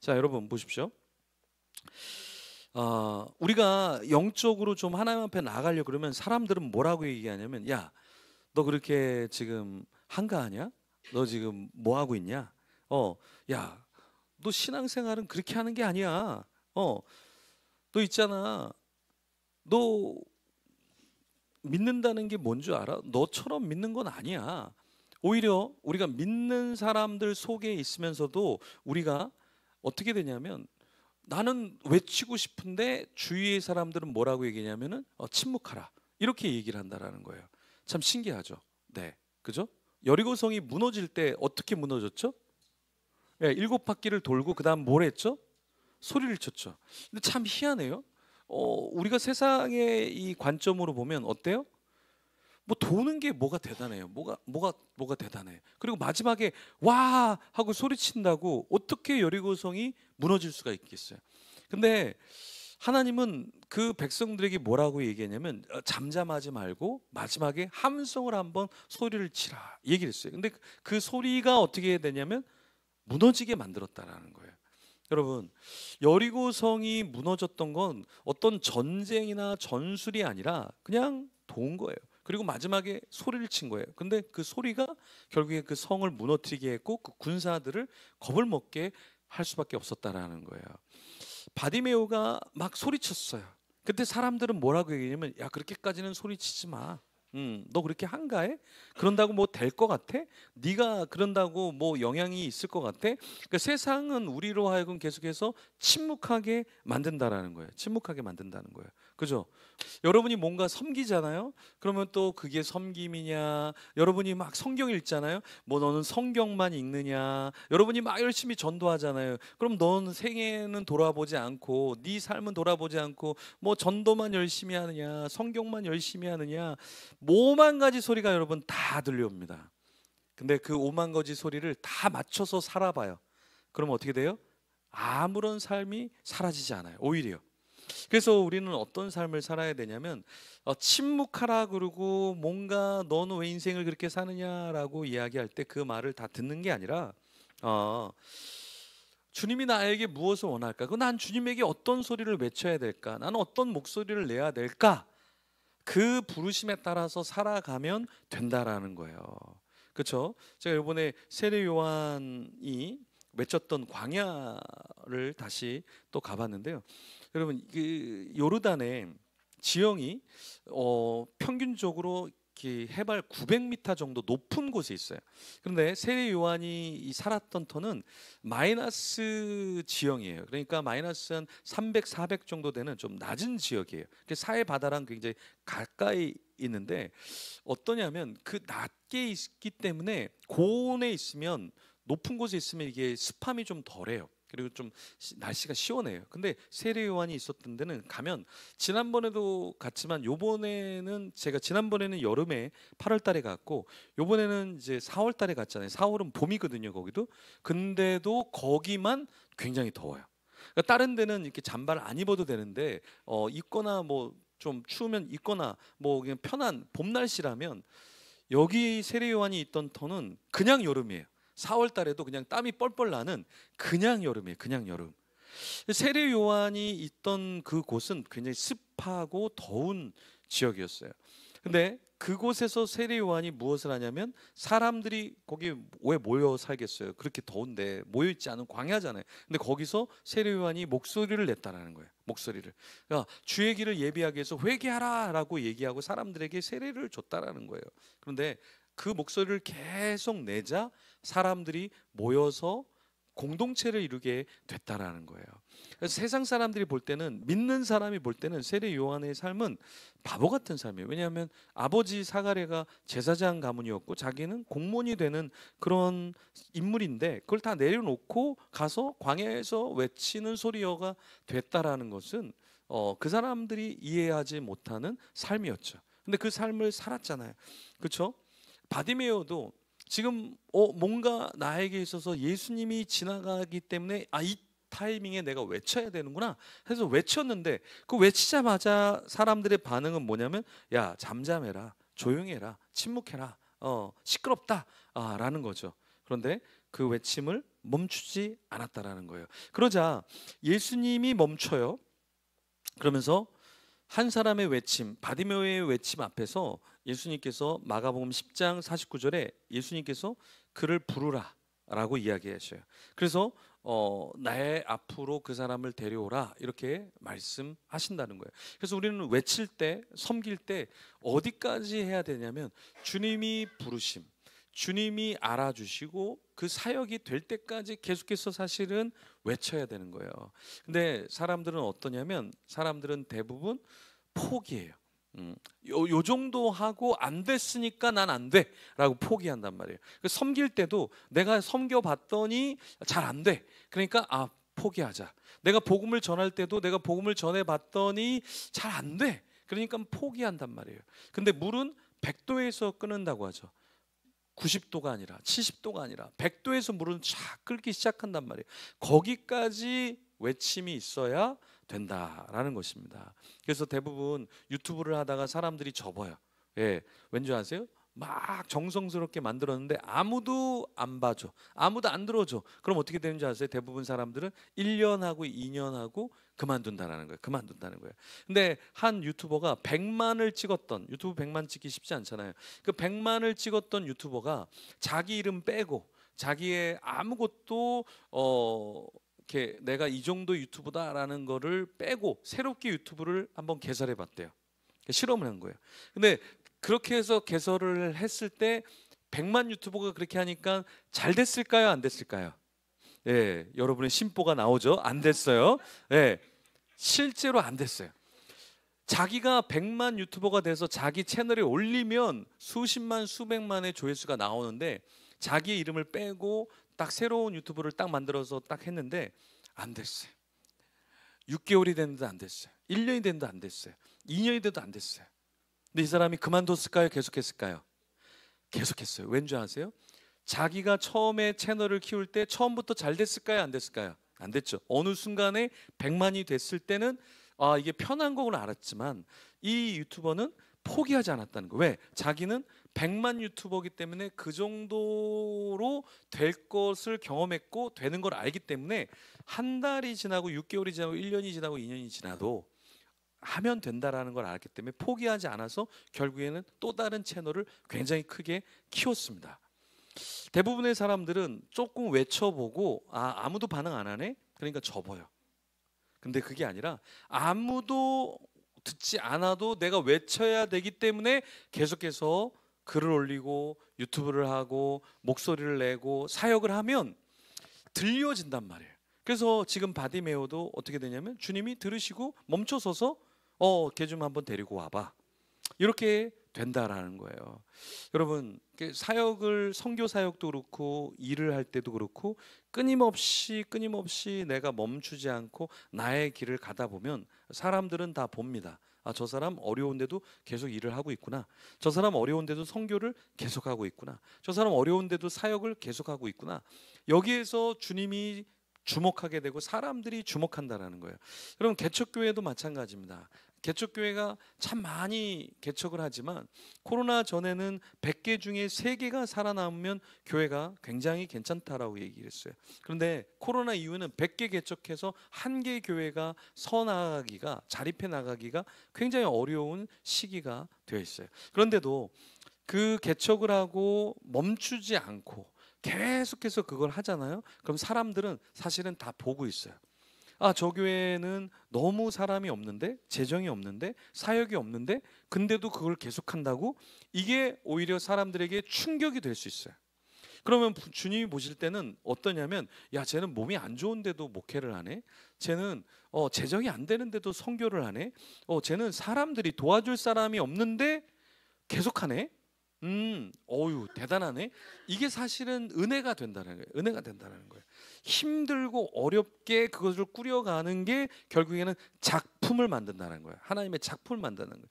자, 여러분 보십시오. 우리가 영적으로 좀 하나님 앞에 나가려고 그러면 사람들은 뭐라고 얘기하냐면, 야, 너 그렇게 지금 한가하냐? 너 지금 뭐 하고 있냐? 야, 너 신앙생활은 그렇게 하는 게 아니야. 너 있잖아. 너 믿는다는 게 뭔 줄 알아? 너처럼 믿는 건 아니야. 오히려 우리가 믿는 사람들 속에 있으면서도 우리가 어떻게 되냐면, 나는 외치고 싶은데 주위의 사람들은 뭐라고 얘기냐면은 침묵하라, 이렇게 얘기를 한다라는 거예요. 참 신기하죠. 네, 그죠? 여리고성이 무너질 때 어떻게 무너졌죠? 예, 7바퀴를 돌고 그 다음 뭘 했죠? 소리를 쳤죠. 근데 참 희한해요. 우리가 세상의 이 관점으로 보면 어때요? 뭐 도는 게 뭐가 대단해요? 뭐가 대단해? 그리고 마지막에 와 하고 소리친다고 어떻게 여리고성이 무너질 수가 있겠어요? 근데 하나님은 그 백성들에게 뭐라고 얘기했냐면, 잠잠하지 말고 마지막에 함성을 한번 소리를 치라 얘기를 했어요. 근데 그 소리가 어떻게 되냐면 무너지게 만들었다라는 거예요. 여러분, 여리고성이 무너졌던 건 어떤 전쟁이나 전술이 아니라 그냥 도운 거예요. 그리고 마지막에 소리를 친 거예요. 근데 그 소리가 결국에 그 성을 무너뜨리게 했고 그 군사들을 겁을 먹게 할 수밖에 없었다라는 거예요. 바디메오가 막 소리쳤어요. 그때 사람들은 뭐라고 얘기냐면, 야, 그렇게까지는 소리치지 마. 너 그렇게 한가해? 그런다고 뭐 될 것 같아? 네가 그런다고 뭐 영향이 있을 것 같아? 그러니까 세상은 우리로 하여금 계속해서 침묵하게 만든다라는 거예요. 침묵하게 만든다는 거예요. 그죠? 여러분이 뭔가 섬기잖아요. 그러면 또 그게 섬김이냐? 여러분이 막 성경 읽잖아요. 뭐 너는 성경만 읽느냐? 여러분이 막 열심히 전도하잖아요. 그럼 너는 생애는 돌아보지 않고, 네 삶은 돌아보지 않고, 뭐 전도만 열심히 하느냐? 성경만 열심히 하느냐? 뭐 5만 가지 소리가 여러분 다 들려옵니다. 근데 그 5만 가지 소리를 다 맞춰서 살아봐요. 그럼 어떻게 돼요? 아무런 삶이 사라지지 않아요. 오히려. 그래서 우리는 어떤 삶을 살아야 되냐면, 침묵하라 그러고 뭔가 너는 왜 인생을 그렇게 사느냐라고 이야기할 때 그 말을 다 듣는 게 아니라, 주님이 나에게 무엇을 원할까? 난 주님에게 어떤 소리를 외쳐야 될까? 나는 어떤 목소리를 내야 될까? 그 부르심에 따라서 살아가면 된다라는 거예요. 그렇죠? 제가 이번에 세례 요한이 외쳤던 광야를 다시 또 가봤는데요. 여러분, 그 요르단의 지형이 평균적으로 이렇게 해발 900m 정도 높은 곳에 있어요. 그런데 세례 요한이 살았던 터는 마이너스 지형이에요. 그러니까 마이너스 한 300, 400 정도 되는 좀 낮은 지역이에요. 사해 바다랑 굉장히 가까이 있는데, 어떠냐면 그 낮게 있기 때문에 고온에 있으면, 높은 곳에 있으면 이게 습함이 좀 덜해요. 그리고 좀 날씨가 시원해요. 근데 세례 요한이 있었던 데는 가면, 지난번에도 갔지만 요번에는 제가 지난번에는 여름에 8월 달에 갔고, 요번에는 이제 4월 달에 갔잖아요. 4월은 봄이거든요, 거기도. 근데도 거기만 굉장히 더워요. 그러니까 다른 데는 이렇게 잠바를 안 입어도 되는데, 입거나 뭐 좀 추우면 입거나 뭐 그냥 편한 봄 날씨라면, 여기 세례 요한이 있던 터는 그냥 여름이에요. 4월 달에도 그냥 땀이 뻘뻘 나는 그냥 여름이에요. 그냥 여름. 세례 요한이 있던 그 곳은 굉장히 습하고 더운 지역이었어요. 근데 그곳에서 세례 요한이 무엇을 하냐면, 사람들이 거기 왜 모여 살겠어요? 그렇게 더운데 모여 있지 않은 광야잖아요. 근데 거기서 세례 요한이 목소리를 냈다라는 거예요. 목소리를. 그러니까 주의 길을 예비하기 위해서 회개하라라고 얘기하고 사람들에게 세례를 줬다라는 거예요. 그런데 그 목소리를 계속 내자 사람들이 모여서 공동체를 이루게 됐다라는 거예요. 그래서 세상 사람들이 볼 때는, 믿는 사람이 볼 때는 세례 요한의 삶은 바보 같은 삶이에요. 왜냐하면 아버지 사가랴가 제사장 가문이었고 자기는 공무원이 되는 그런 인물인데, 그걸 다 내려놓고 가서 광야에서 외치는 소리가 됐다라는 것은 그 사람들이 이해하지 못하는 삶이었죠. 근데 그 삶을 살았잖아요. 그렇죠? 바디메오도 지금 뭔가 나에게 있어서 예수님이 지나가기 때문에, 이 타이밍에 내가 외쳐야 되는구나 해서 외쳤는데, 그 외치자마자 사람들의 반응은 뭐냐면, 야, 잠잠해라, 조용해라, 침묵해라, 시끄럽다 라는 거죠. 그런데 그 외침을 멈추지 않았다라는 거예요. 그러자 예수님이 멈춰요. 그러면서 한 사람의 외침, 바디메오의 외침 앞에서 예수님께서 마가복음 10장 49절에 예수님께서 그를 부르라라고 이야기하셔요. 그래서 나의 앞으로 그 사람을 데려오라 이렇게 말씀하신다는 거예요. 그래서 우리는 외칠 때, 섬길 때 어디까지 해야 되냐면 주님이 부르심, 주님이 알아주시고 그 사역이 될 때까지 계속해서 사실은 외쳐야 되는 거예요. 근데 사람들은 어떠냐면 사람들은 대부분 포기해요. 요 정도 하고 안 됐으니까 난 안 돼 라고 포기한단 말이에요. 섬길 때도 내가 섬겨봤더니 잘 안 돼. 그러니까 포기하자. 내가 복음을 전할 때도 내가 복음을 전해봤더니 잘 안 돼. 그러니까 포기한단 말이에요. 근데 물은 100도에서 끓는다고 하죠. 90도가 아니라 70도가 아니라 100도에서 물은 쫙 끓기 시작한단 말이에요. 거기까지 외침이 있어야 된다라는 것입니다. 그래서 대부분 유튜브를 하다가 사람들이 접어요. 예, 왠지 아세요? 막 정성스럽게 만들었는데 아무도 안 봐줘, 아무도 안 들어줘. 그럼 어떻게 되는지 아세요? 대부분 사람들은 1년하고 2년하고 그만둔다는 거예요. 그만둔다는 거예요. 근데 한 유튜버가 100만을 찍었던, 유튜브 100만 찍기 쉽지 않잖아요. 그 100만을 찍었던 유튜버가 자기 이름 빼고 자기의 아무것도 이렇게 내가 이 정도 유튜브다라는 거를 빼고 새롭게 유튜브를 한번 개설해 봤대요. 실험을 한 거예요. 근데 그렇게 해서 개설을 했을 때 100만 유튜버가 그렇게 하니까 잘 됐을까요? 안 됐을까요? 예, 여러분의 심보가 나오죠. 안 됐어요. 예, 실제로 안 됐어요. 자기가 100만 유튜버가 돼서 자기 채널에 올리면 수십만 수백만의 조회수가 나오는데 자기의 이름을 빼고 딱 새로운 유튜브를 딱 만들어서 딱 했는데 안 됐어요. 6개월이 됐는데 안 됐어요. 1년이 됐는데 안 됐어요. 2년이 돼도 안 됐어요. 근데 이 사람이 그만뒀을까요? 계속했을까요? 계속했어요. 왠지 아세요? 자기가 처음에 채널을 키울 때 처음부터 잘 됐을까요? 안 됐을까요? 안 됐죠. 어느 순간에 100만이 됐을 때는 이게 편한 거구나 알았지만 이 유튜버는 포기하지 않았다는 거. 왜? 자기는 100만 유튜버이기 때문에 그 정도로 될 것을 경험했고 되는 걸 알기 때문에 한 달이 지나고 6개월이 지나고 1년이 지나고 2년이 지나도 하면 된다라는 걸 알기 때문에 포기하지 않아서 결국에는 또 다른 채널을 굉장히 크게 키웠습니다. 대부분의 사람들은 조금 외쳐보고 아무도 반응 안 하네? 그러니까 접어요. 근데 그게 아니라 아무도 듣지 않아도 내가 외쳐야 되기 때문에 계속해서 글을 올리고 유튜브를 하고 목소리를 내고 사역을 하면 들려진단 말이에요. 그래서 지금 바디메오도 어떻게 되냐면 주님이 들으시고 멈춰서서 걔 좀 한번 데리고 와봐. 이렇게 된다라는 거예요. 여러분 사역을 선교 사역도 그렇고 일을 할 때도 그렇고 끊임없이 내가 멈추지 않고 나의 길을 가다 보면 사람들은 다 봅니다. 저 사람 어려운데도 계속 일을 하고 있구나. 저 사람 어려운데도 선교를 계속하고 있구나. 저 사람 어려운데도 사역을 계속하고 있구나. 여기에서 주님이 주목하게 되고 사람들이 주목한다라는 거예요. 여러분 개척교회도 마찬가지입니다. 개척교회가 참 많이 개척을 하지만 코로나 전에는 100개 중에 3개가 살아남으면 교회가 굉장히 괜찮다라고 얘기를 했어요. 그런데 코로나 이후에는 100개 개척해서 1개 교회가 서나가기가 자립해 나가기가 굉장히 어려운 시기가 되어 있어요. 그런데도 그 개척을 하고 멈추지 않고 계속해서 그걸 하잖아요. 그럼 사람들은 사실은 다 보고 있어요. 저 교회는 너무 사람이 없는데, 재정이 없는데, 사역이 없는데, 근데도 그걸 계속한다고? 이게 오히려 사람들에게 충격이 될 수 있어요. 그러면 주님이 보실 때는 어떠냐면, 쟤는 몸이 안 좋은데도 목회를 하네. 쟤는 재정이 안 되는데도 선교를 하네. 쟤는 사람들이 도와줄 사람이 없는데 계속하네. 어유 대단하네. 이게 사실은 은혜가 된다는 거예요. 은혜가 된다는 거예요. 힘들고 어렵게 그것을 꾸려가는 게 결국에는 작품을 만든다는 거예요. 하나님의 작품을 만드는 거예요.